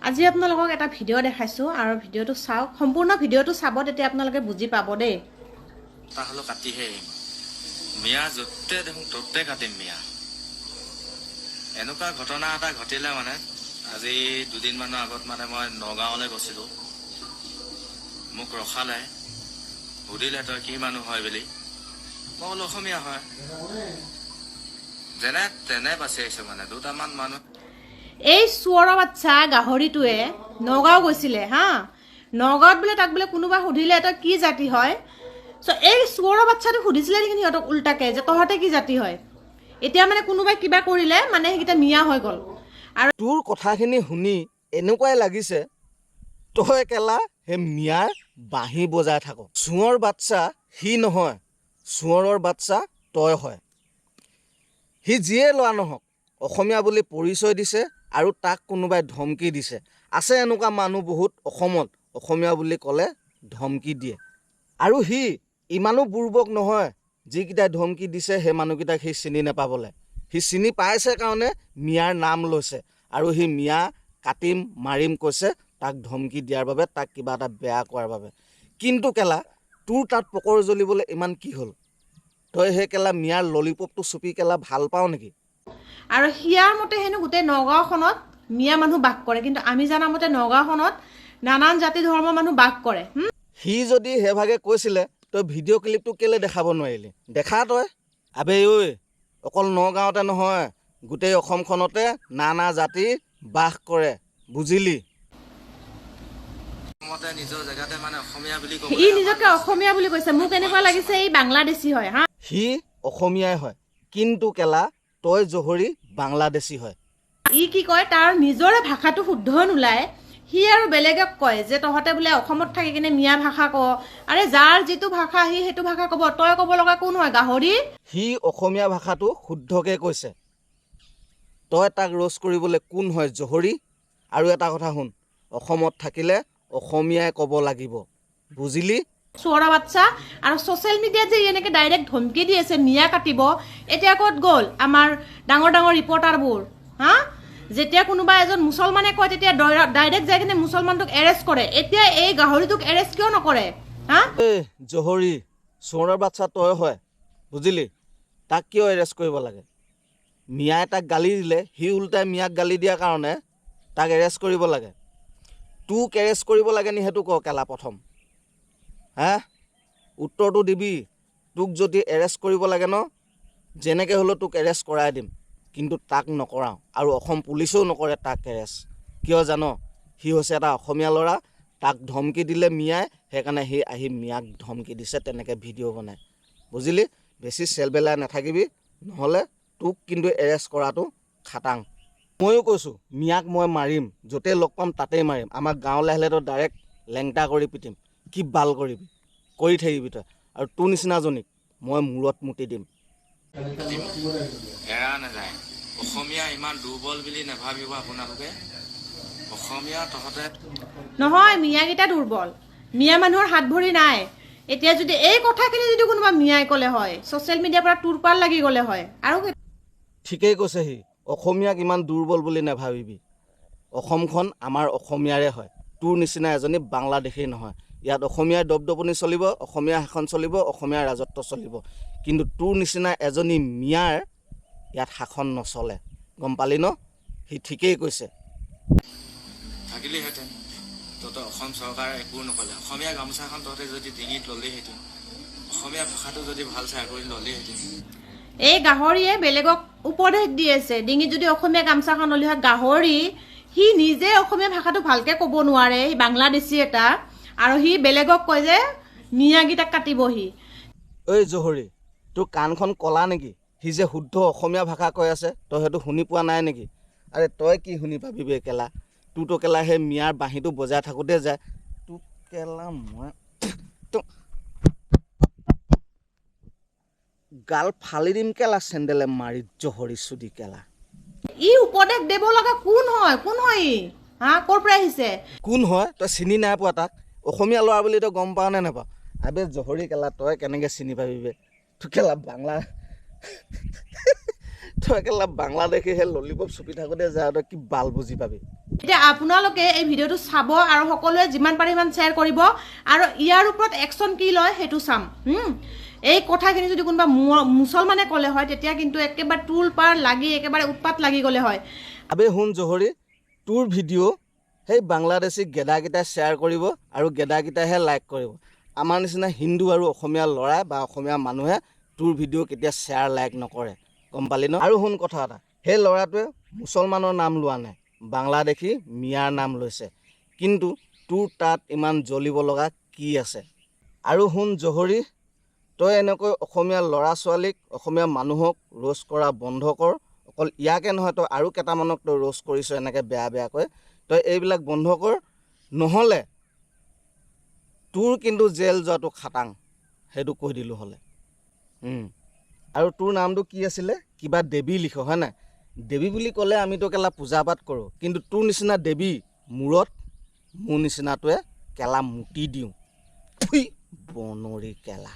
আজি আপোনালোকক এটা ভিডিঅ' দেখাইছোঁ আৰু ভিডিঅ'টো চাওক সম্পূৰ্ণ ভিডিঅ'টো চাব তেতিয়া আপোনালোকে বুজি পাব দেই তাহলে কাটিহে মিয়া য'তে দেখোন ত'তে কাটিম মিয়া এনেকুৱা ঘটনা এটা ঘটিলে মানে আজি দুদিনমানৰ আগত মানে মই নগাঁৱলৈ গৈছিলোঁ মোক ৰখালে সুধিলে তই কি মানুহ হয় বুলি মই বোলো অসমীয়া হয় যেনে তেনে বাচি আহিছোঁ মানে দুটামান মানুহ এই চুৱৰৰ বাচ্চা গাহৰিটোৱে নগাঁও গৈছিলে হা নগাঁৱত বোলে তাক বোলে কোনোবা সুধিলে তই কি জাতি হয় এই চুৱৰৰ বাচ্চাটো সুধিছিলে নেকি সিহঁতক উল্টাকে যে তহঁতে কি জাতি হয় এতিয়া মানে কোনোবাই কিবা কৰিলে মানে সেইকেইটা মিয়া হৈ গ'ল আৰু তোৰ কথাখিনি শুনি এনেকুৱাই লাগিছে তই কেলা সেই মিয়াৰ বাঁহী বজাই থাক চুঁৱৰ বাচ্চা সি নহয় চুঁৱৰৰ বাচ্চা তই হয় সি যিয়ে লোৱা নহওক অসমীয়া বুলি পৰিচয় দিছে আৰু তাক কোনোবাই ধমকি দিছে আছে এনেকুৱা মানুহ বহুত অসমত অসমীয়া বুলি ক'লে ধমকি দিয়ে আৰু সি ইমানো বুৰ্বক নহয় যিকেইটাই ধমকি দিছে সেই মানুহকেইটাক সি চিনি নাপাবলৈ সি চিনি পাইছে কাৰণে মিয়াৰ নাম লৈছে আৰু সি মিয়া কাটিম মাৰিম কৈছে তাক ধমকি দিয়াৰ বাবে তাক কিবা এটা বেয়া কৰাৰ বাবে কিন্তু কেলা তোৰ তাত পকৰ জ্বলিবলৈ ইমান কি হ'ল তই সেই কেলা মিয়াৰ ললিপপটো চুপি কেলা ভাল পাওঁ নেকি আৰু হিয়াৰ মতে হেনো গোটেই নগাঁওখনত মিয়া মানুহ বাস কৰে কিন্তু আমি জানা মতে নগাঁওখনত নানান জাতি ধৰ্মৰ মানুহ বাস কৰে সি যদি সেইভাগে কৈছিলে তই ভিডিঅ' ক্লিপটো কেলে দেখাব নোৱাৰিলি দেখা তই আবে ঐ অকল নগাঁৱতে নহয় গোটেই অসমখনতে নানা জাতি বাস কৰে বুজিলি মতে নিজৰ জেগাতে মানে অসমীয়া বুলি ক'ব ই নিজকে অসমীয়া বুলি কৈছে মোক এনেকুৱা লাগিছে এই বাংলাদেশী হয় হা সি অসমীয়াই হয় কিন্তু কেলা তই জহৰি বাংলাদেশী হয় ই কি কয় তাৰ নিজৰে ভাষাটো শুদ্ধ নোলায় সি আৰু বেলেগক কয় যে তহঁতে বোলে অসমত থাকি কিনে মিয়া ভাষা ক আৰে যাৰ যিটো ভাষা সি সেইটো ভাষা ক'ব তই ক'ব লগা কোন হয় গাহৰি সি অসমীয়া ভাষাটো শুদ্ধকৈ কৈছে তই তাক ৰোজ কৰিবলৈ কোন হয় জহৰি আৰু এটা কথা শুন অসমত থাকিলে অসমীয়াই ক'ব লাগিব বুজিলি চোৰা বাচ্চা আৰু ছ'চিয়েল মিডিয়াত যে এনেকৈ ডাইৰেক্ট ধমকি দি আছে মিয়া কাটিব এতিয়া ক'ত গ'ল আমাৰ ডাঙৰ ডাঙৰ ৰিপৰ্টাৰবোৰ হা যেতিয়া কোনোবা এজন মুছলমানে কয় তেতিয়া ডাইৰেক্ট যাই কিনে মুছলমানটোক এৰেষ্ট কৰে এতিয়া এই গাহৰিটোক এৰেষ্ট কিয় নকৰে হা এই জহৰি চোৰৰ বাচ্চা তই হয় বুজিলি তাক কিয় এৰেষ্ট কৰিব লাগে মিয়াই তাক গালি দিলে সি উল্টাই মিয়াক গালি দিয়াৰ কাৰণে তাক এৰেষ্ট কৰিব লাগে তোক এৰেষ্ট কৰিব লাগে নি সেইটো ক কেলা প্ৰথম হা উত্তৰটো দিবি তোক যদি এৰেষ্ট কৰিব লাগে ন যেনেকৈ হ'লেও তোক এৰেষ্ট কৰাই দিম কিন্তু তাক নকৰাওঁ আৰু অসম পুলিচেও নকৰে তাক এৰেষ্ট কিয় জান সি হৈছে এটা অসমীয়া ল'ৰা তাক ধমকি দিলে মিয়াই সেইকাৰণে সি আহি মিয়াক ধমকি দিছে তেনেকৈ ভিডিঅ' বনাই বুজিলি বেছি চেলবেলাই নাথাকিবি নহ'লে তোক কিন্তু এৰেষ্ট কৰাটো খাটাং ময়ো কৈছোঁ মিয়াক মই মাৰিম য'তেই লগ পাম তাতেই মাৰিম আমাৰ গাঁৱলৈ আহিলেতো ডাইৰেক্ট লেংটা কৰি পিটিম কি বাল কৰিবি কৰি থাকিবি তই আৰু তোৰ নিচিনাজনীক মই মূৰত মুতি দিম এৰা নাযায় অসমীয়া ইমান দুৰ্বল বুলি নাভাবিব আপোনালোকে অসমীয়া তহঁতে নহয় মিয়াকেইটা দুৰ্বল মিয়া মানুহৰ হাত ভৰি নাই এতিয়া যদি এই কথাখিনি যদি কোনোবা মিয়াই ক'লে হয় ছ'চিয়েল মিডিয়াৰ পৰা তোৰ পাল লাগি গ'লে হয় আৰু ঠিকেই কৈছে সি অসমীয়াক ইমান দুৰ্বল বুলি নাভাবিবি অসমখন আমাৰ অসমীয়াৰে হয় তোৰ নিচিনা এজনী বাংলাদেশী নহয় ইয়াত অসমীয়াৰ দপদপনি চলিব অসমীয়া শাসন চলিব অসমীয়াৰ ৰাজত্ব চলিব কিন্তু তোৰ নিচিনা এজনী মিয়াৰ ইয়াত শাসন নচলে গম পালি ন সি ঠিকেই কৈছে থাকিলেহেঁতেন তহঁতে অসম চৰকাৰে একো নক'লে অসমীয়া গামোচাখন তহঁতে যদি ডিঙিত ল'লেহেঁতেন অসমীয়া ভাষাটো যদি ভাল চাই কৰি ল'লেহেঁতেন এই গাহৰিয়ে বেলেগক উপদেশ দি আছে ডিঙিত যদি অসমীয়া গামচাখন ল'লি হয় গাহৰি সি নিজে অসমীয়া ভাষাটো ভালকৈ ক'ব নোৱাৰে সি বাংলাদেশী এটা আৰু সি বেলেগক কয় যে মিয়াকেইটাক কাটিবহি ঐ জহৰি তোৰ কাণখন কলা নেকি সি যে শুদ্ধ অসমীয়া ভাষা কৈ আছে তই সেইটো শুনি পোৱা নাই নেকি আৰে তই কি শুনি পাবিবি কেলা তোৰতো কেলা সেই মিয়াৰ বাঁহীটো বজাই থাকোঁতে যায় তোক কেলা মই গাল ফালি দিম কেলা চেণ্ডেলে মাৰি জহৰি চুদি কেলা ই উপদেশ দিব লগা কোন হয় ই হা ক'ৰ পৰা আহিছে কোন হয় তই চিনি নাই পোৱা তাক অসমীয়া ল'ৰা বুলি তই গম পাৱ নে নাপাৱ আবে জহৰি কেলা তই কেনেকৈ চিনি পাবি বে তোৰ কেলা বাংলা তই একেলা বাংলাদেশে সেই ললিপপ চুপি থাকোঁতে যায় তই কি বাল বুজি পাবি এতিয়া আপোনালোকে এই ভিডিঅ'টো চাব আৰু সকলোৱে যিমান পাৰে সিমান শ্বেয়াৰ কৰিব আৰু ইয়াৰ ওপৰত একশ্যন কি লয় সেইটো চাম এই কথাখিনি যদি কোনোবা মুছলমানে ক'লে হয় তেতিয়া কিন্তু একেবাৰে টুল পাৰ লাগি একেবাৰে উৎপাত লাগি গ'লে হয় আবে শুন জহৰী তোৰ ভিডিঅ' সেই বাংলাদেশী গেদাকেইটাই শ্বেয়াৰ কৰিব আৰু গেদাকেইটাইহে লাইক কৰিব আমাৰ নিচিনা হিন্দু আৰু অসমীয়া ল'ৰাই বা অসমীয়া মানুহে তোৰ ভিডিঅ' কেতিয়া শ্বেয়াৰ লাইক নকৰে গম পালি ন আৰু শুন কথা এটা সেই ল'ৰাটোৱে মুছলমানৰ নাম লোৱা নাই বাংলাদেশী মিয়াৰ নাম লৈছে কিন্তু তোৰ তাত ইমান জ্বলিব লগা কি আছে আৰু শুন জহৰী তই এনেকৈ অসমীয়া ল'ৰা ছোৱালীক অসমীয়া মানুহক ৰোষ্ট কৰা বন্ধ কৰ অকল ইয়াকে নহয় তই আৰু কেইটামানক তই ৰোষ্ট কৰিছ এনেকৈ বেয়া বেয়াকৈ তই এইবিলাক বন্ধ কৰ নহ'লে তোৰ কিন্তু জেল যোৱাটো খাটাং সেইটো কৈ দিলোঁ হ'লে আৰু তোৰ নামটো কি আছিলে কিবা দেৱী লিখ হয় নাই দেৱী বুলি ক'লে আমিতো কেলা পূজা পাঠ কৰোঁ কিন্তু তোৰ নিচিনা দেৱী মূৰত মোৰ নিচিনাটোৱে কেলা মুতি দিওঁ বনৰী কেলা